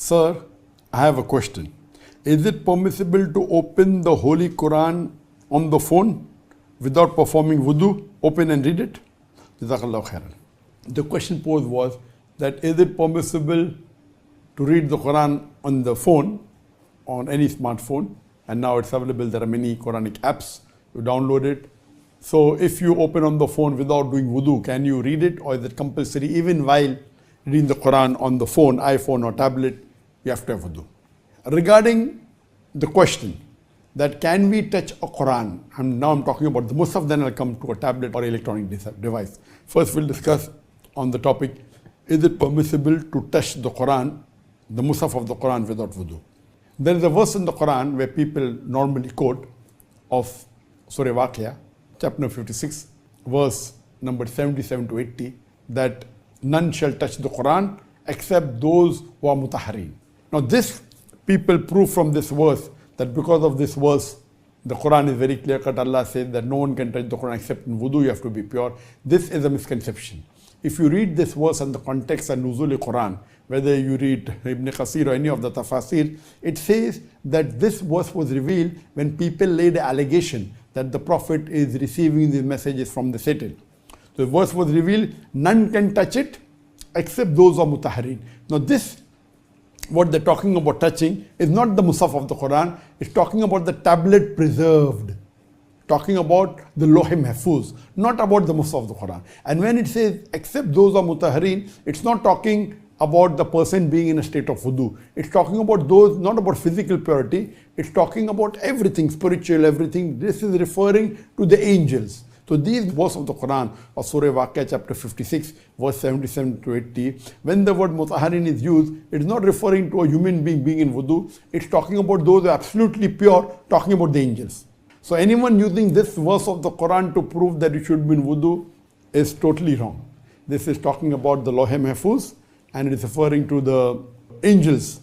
Sir, I have a question. Is it permissible to open the Holy Quran on the phone without performing wudu? Open and read it? Jazakallah khairan. The question posed was that is it permissible to read the Quran on the phone, on any smartphone? And now it's available. There are many Quranic apps. You download it. So if you open on the phone without doing wudu, can you read it, or is it compulsory even while reading the Quran on the phone, iPhone or tablet? You have to have wudu. Regarding the question that can we touch a Quran, now I'm talking about the Musaf, then I'll come to a tablet or electronic device. First we'll discuss on the topic, is it permissible to touch the Quran, the Musaf of the Quran without wudu? There is a verse in the Quran where people normally quote of Surah Waqia, chapter 56, verse number 77 to 80, that none shall touch the Quran except those who are mutahhareen. Now this, people prove from this verse that because of this verse, the Quran is very clear cut. Allah says that no one can touch the Quran except in wudu, you have to be pure. This is a misconception. If you read this verse and the context and Nuzul Quran, whether you read Ibn Qasir or any of the tafasir, it says that this verse was revealed when people laid an allegation that the Prophet is receiving these messages from the Satan. So the verse was revealed, none can touch it except those who are mutahhareen. Now this, what they're talking about touching, is not the Musaf of the Quran, it's talking about the tablet preserved. Talking about the Loh-e Mahfuz, not about the Musaf of the Quran. And when it says except those who are mutahhareen, it's not talking about the person being in a state of wudu. It's talking about those, not about physical purity, it's talking about everything, spiritual, everything. This is referring to the angels. So these verses of the Quran, of Surah Waqia chapter 56, verse 77 to 80, when the word mutahharin is used, it's not referring to a human being being in wudu, it's talking about those who are absolutely pure, talking about the angels. So anyone using this verse of the Quran to prove that it should be in wudu is totally wrong. This is talking about the Loh-e Mahfuz, and it is referring to the angels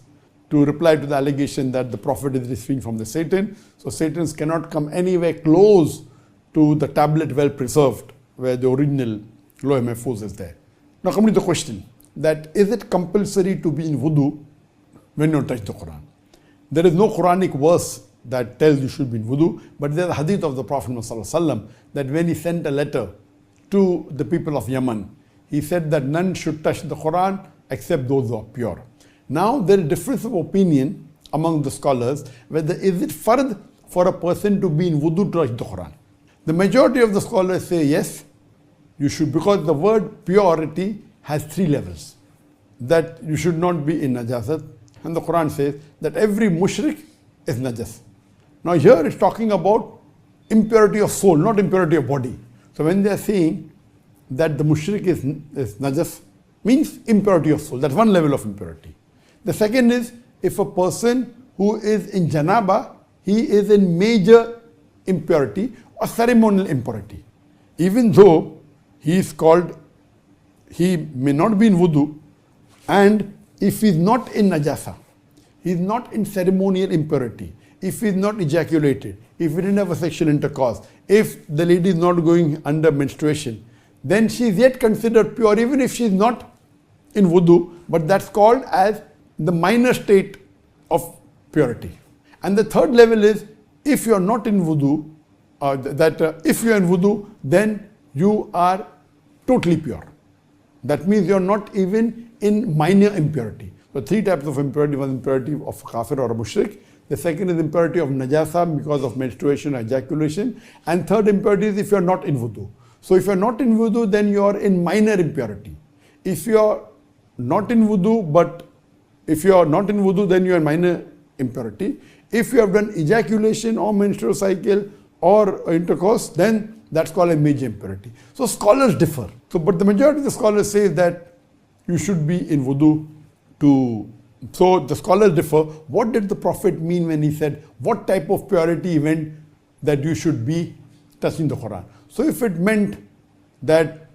to reply to the allegation that the Prophet is receiving from the Satan. So Satans cannot come anywhere close to the tablet well preserved where the original Loh-e Mahfuz is there. Now coming to the question that is it compulsory to be in wudu when you touch the Quran? There is no Quranic verse that tells you should be in wudu, but there is a hadith of the Prophet ﷺ that when he sent a letter to the people of Yemen, he said that none should touch the Quran except those who are pure. Now there is a difference of opinion among the scholars whether is it fard for a person to be in wudu to touch the Quran. The majority of the scholars say yes, you should, because the word purity has 3 levels. That you should not be in najasat, and the Quran says that every mushrik is najas. Now here it's talking about impurity of soul, not impurity of body. So when they are saying that the mushrik is najas, means impurity of soul. That's one level of impurity. The second is if a person who is in janaba, he is in major impurity or ceremonial impurity. Even though he is called, he may not be in wudu, and if he is not in najasa, he is not in ceremonial impurity, if he is not ejaculated, if he didn't have a sexual intercourse, if the lady is not going under menstruation, then she is yet considered pure even if she is not in wudu, but that's called as the minor state of purity. And the third level is if you are not in wudu, if you are in wudu, then you are totally pure. That means you are not even in minor impurity. So 3 types of impurity. One impurity of kafir or a mushrik. The second is impurity of najasa because of menstruation or ejaculation. And third impurity is if you are not in wudu. So if you are not in wudu, then you are in minor impurity. If you are not in wudu, then you are in minor impurity. If you have done ejaculation or menstrual cycle or intercourse, then that's called a major impurity. So scholars differ. So, but the majority of the scholars say that you should be in wudu to. So the scholars differ. What did the Prophet mean when he said what type of purity he meant that you should be touching the Quran? So if it meant that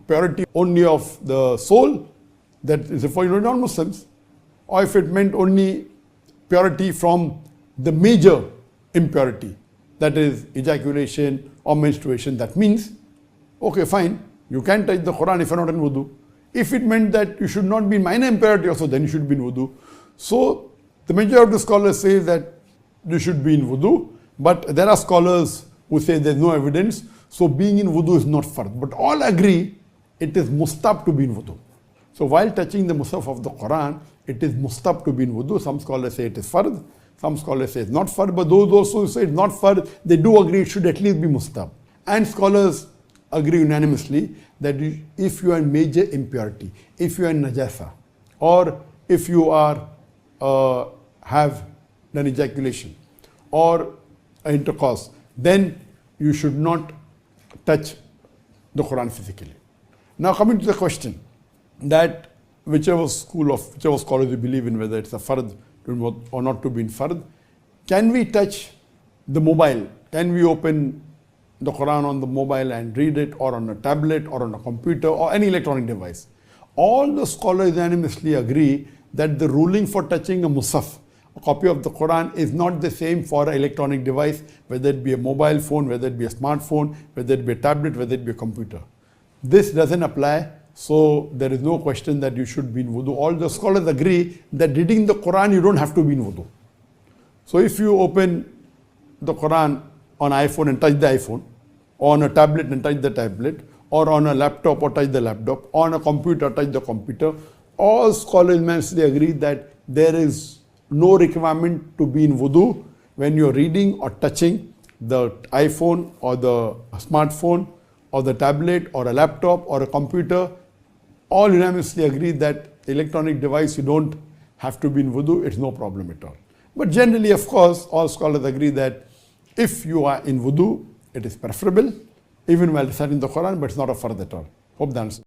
purity only of the soul, that is referring to non-Muslims, or if it meant only purity from the major impurity, that is ejaculation or menstruation, that means, okay, fine, you can touch the Quran if you're not in wudu. If it meant that you should not be in minor impurity also, then you should be in wudu. So the majority of the scholars say that you should be in wudu, but there are scholars who say there's no evidence, so being in wudu is not fard. But all agree it is mustab to be in wudu. So while touching the mushaf of the Quran, it is mustab to be in wudu. Some scholars say it is fard, some scholars say it's not fard, but those also who say it's not fard, they do agree it should at least be mustab. And scholars agree unanimously that if you are in major impurity, if you are in najasa, or if you are have done ejaculation or intercourse, then you should not touch the Quran physically. Now coming to the question that whichever scholars you believe in, whether it's a fard or not to be in fard, can we touch the mobile? Can we open the Quran on the mobile and read it, or on a tablet or on a computer or any electronic device? All the scholars unanimously agree that the ruling for touching a mushaf, a copy of the Quran, is not the same for an electronic device, whether it be a mobile phone, whether it be a smartphone, whether it be a tablet, whether it be a computer. This doesn't apply, so there is no question that you should be in wudu. All the scholars agree that reading the Quran, you don't have to be in wudu. So if you open the Quran on iPhone and touch the iPhone, or on a tablet and touch the tablet, or on a laptop or touch the laptop, or on a computer, touch the computer, all scholars unanimously agree that there is no requirement to be in wudu when you're reading or touching the iPhone or the smartphone or the tablet or a laptop or a computer. All unanimously agree that electronic device, you don't have to be in wudu, it's no problem at all. But generally, of course, all scholars agree that if you are in wudu, it is preferable, even while reciting the Quran, but it's not a fard at all. Hope that answers.